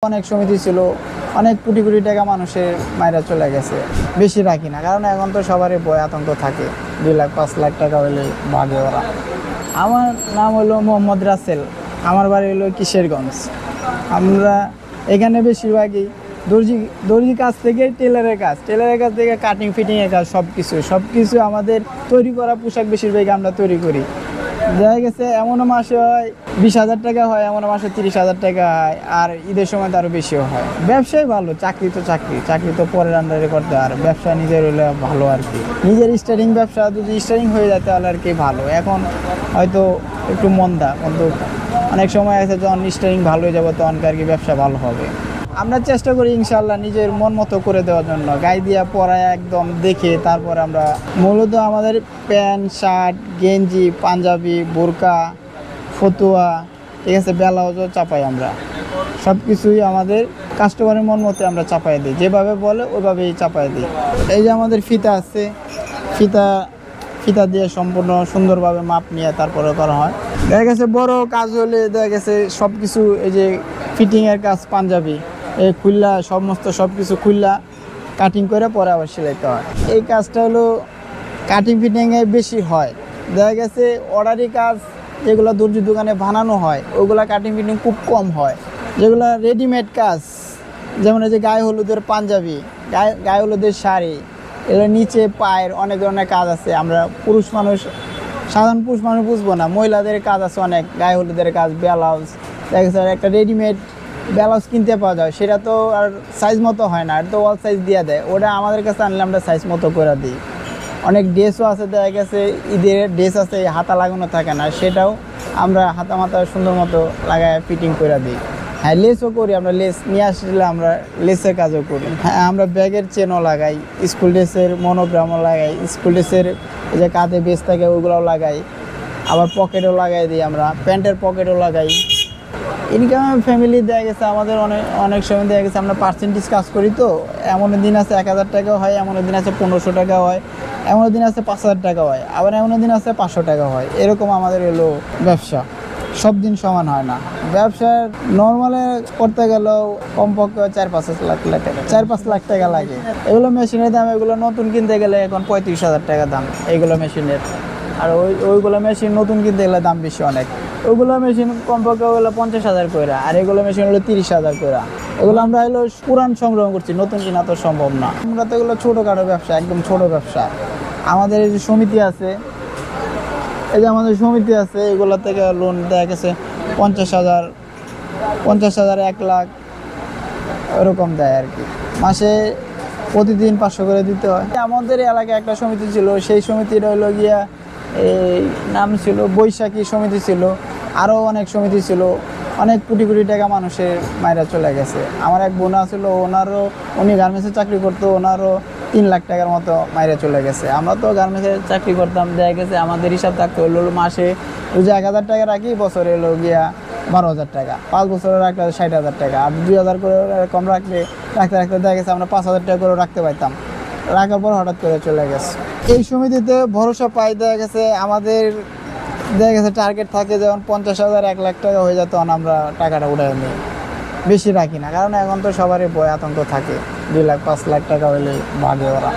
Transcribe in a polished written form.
অনেক সমিতি ছিল, অনেক কোটি কোটি টাকা মানুষের মাইরা চলে গেছে। বেশি রাখি না, কারণ এখন তো সবারই ভয় আতঙ্ক থাকে। 2 লাখ 5 লাখ টাকা হলে ভাগে ওরা। আমার নাম হলো মোহাম্মদ রাসেল, আমার বাড়ি হলো কিশোরগঞ্জ। আমরা এখানে বেশিরভাগই দর্জি কাজ থেকে টেলারের কাজ থেকে কাটিং ফিটিংয়ের কাজ, সব কিছু আমাদের তৈরি করা পোশাক বেশিরভাগই আমরা তৈরি করি। দেখা গেছে এমনও মাসে হয় 20,000 টাকা হয়, এমনও মাসে 30,000 টাকা হয়, আর ঈদের সময় তো আরও বেশিও হয়। ব্যবসায় ভালো, চাকরি তো পরের আন্ডারে করতে, আর ব্যবসা নিজের হলে ভালো আর কি। নিজের স্টার্টিং ব্যবসা যদি স্টার্টিং হয়ে যায় তাহলে আর কি ভালো। এখন হয়তো একটু মন্দা, কিন্তু অনেক সময় আছে যখন স্টার্টিং ভালো হয়ে যাবে তখন আর কি ব্যবসা ভালো হবে। আমরা চেষ্টা করি ইনশাল্লাহ নিজের মন মতো করে দেওয়ার জন্য, গায়ে দিয়া পরায় একদম দেখে তারপর আমরা মূলত আমাদের প্যান্ট শার্ট গেঞ্জি পাঞ্জাবি বোরকা ফতুয়া, ঠিক আছে, ব্লাউজও চাপাই। আমরা সব কিছুই আমাদের কাস্টমারের মন মতো আমরা চাপাই দিই, যেভাবে বলে ওইভাবেই চাপাই দিই। এই যে আমাদের ফিতা আছে, ফিতা দিয়ে সম্পূর্ণ সুন্দরভাবে মাপ নিয়ে তারপরে করা হয়। দেখা গেছে বড় কাজ হলে দেখা গেছে সব কিছু, এই যে ফিটিংয়ের কাজ পাঞ্জাবি এই খুললা সব কিছু খুললা কাটিং করে পরে আবার সেলাইতে হয়। এই কাজটা হলো কাটিং ফিটিংয়ে বেশি হয়। দেখা গেছে অর্ডারি কাজ যেগুলো দর্জির দোকানে বানানো হয় ওগুলো কাটিং ফিটিং খুব কম হয়। যেগুলো রেডিমেড কাজ, যেমন এই যে গায়ে হলুদের পাঞ্জাবি, গায়ে হলুদের শাড়ি, এগুলো নিচে পায়ের অনেক ধরনের কাজ আছে। আমরা সাধারণ পুরুষ মানুষ বুঝবো না, মহিলাদের কাজ আছে অনেক, গায়ে হলুদের কাজ, ব্লাউজ। দেখা গেছে একটা রেডিমেড ব্লাউজ কিনতে পাওয়া যায়, সেটা তো আর সাইজ মতো হয় না, এটা তো অল সাইজ দিয়ে দেয়। ওটা আমাদের কাছে আনলে আমরা সাইজ মতো করে দিই। অনেক ড্রেসও আছে, দেখা গেছে ঈদের ড্রেস আছে হাতা লাগানো থাকে না, সেটাও আমরা হাতা মাথা সুন্দর মতো লাগায় ফিটিং করে দিই। হ্যাঁ, লেসও করি, আমরা লেস নিয়ে আসলে আমরা লেসের কাজও করি। হ্যাঁ, আমরা ব্যাগের চেনও লাগাই, স্কুল ড্রেসের মনোগ্রামও লাগাই, স্কুল ড্রেসের যে কাঁধে বেস থাকে ওগুলোও লাগাই, আবার পকেটও লাগাই দিই, আমরা প্যান্টের পকেটও লাগাই। ইনকাম ফ্যামিলি দেখা গেছে আমাদের অনেক সময় দেখা গেছে আমরা পার্সেন্টেজ কাজ করি, তো এমন দিন আছে 1,000 টাকা হয়, এমন দিন আছে 1500 টাকা হয়, এমন দিন আছে 5,000 টাকা হয়, আবার এমন দিন আছে 500 টাকা হয়। এরকম আমাদের হলো ব্যবসা, সব দিন সমান হয় না। ব্যবসা নর্মালে করতে গেলেও কমপক্ষে 4-5 লাখ টাকা লাগে। এগুলো মেশিনের দাম, এগুলো নতুন কিনতে গেলে এখন 35,000 টাকা দাম এইগুলো মেশিনের। আর ওইগুলো মেশিন নতুন কিনতে গেলে দাম বেশি অনেক। ওইগুলো মেশিন কমপক্ষে হলো 50,000 করে, আর এগুলো মেশিন হলো 30,000 করে। এগুলো আমরা হলো পুরান সংগ্রহ করছি, নতুন কিনা তো সম্ভব না। আমরা তো এগুলো ছোটোখাটো ব্যবসা, একদম ছোট ব্যবসা। আমাদের এই যে সমিতি আছে, এগুলো থেকে লোন দেওয়া গেছে 50,000, 1 লাখ এরকম দেয় আর কি। মাসে প্রতিদিন 500 করে দিতে হয়। আমাদের এলাকায় একটা সমিতি ছিল, সেই সমিতির হলো গিয়া এই নাম ছিল বৈশাখী সমিতি ছিল, আরও অনেক সমিতি ছিল। অনেক কোটি কোটি টাকা মানুষের মাইরা চলে গেছে। আমার এক বোন ছিল, উনি গার্মেন্টসে চাকরি করতো, ওনারও 3 লাখ টাকার মতো মাইরা চলে গেছে। আমরা তো গার্মেন্টসে চাকরি করতাম, দেখা গেছে আমাদের হিসাব থাকতে হলো মাসে 1,000 টাকা রাখি, বছরে হলো গিয়া 12,000 টাকা, 5 বছরে রাখলে 60,000 টাকা, আর 2,000 করে কম রাখতে দেখা গেছে আমরা 5,000 টাকা করে রাখতে পারতাম। রাখার পর হঠাৎ করে চলে গেছে। এই সমিতিতে ভরসা পাই, দেখা গেছে আমাদের টার্গেট থাকে যেমন 50,000 1 লাখ টাকা হয়ে যায়, তখন আমরা টাকাটা উঠাই নিই। বেশি রাখি না, কারণ এখন তো সবারই ভয় আতঙ্ক থাকে। 2 লাখ 5 লাখ টাকা হলে ভাগে ওরা।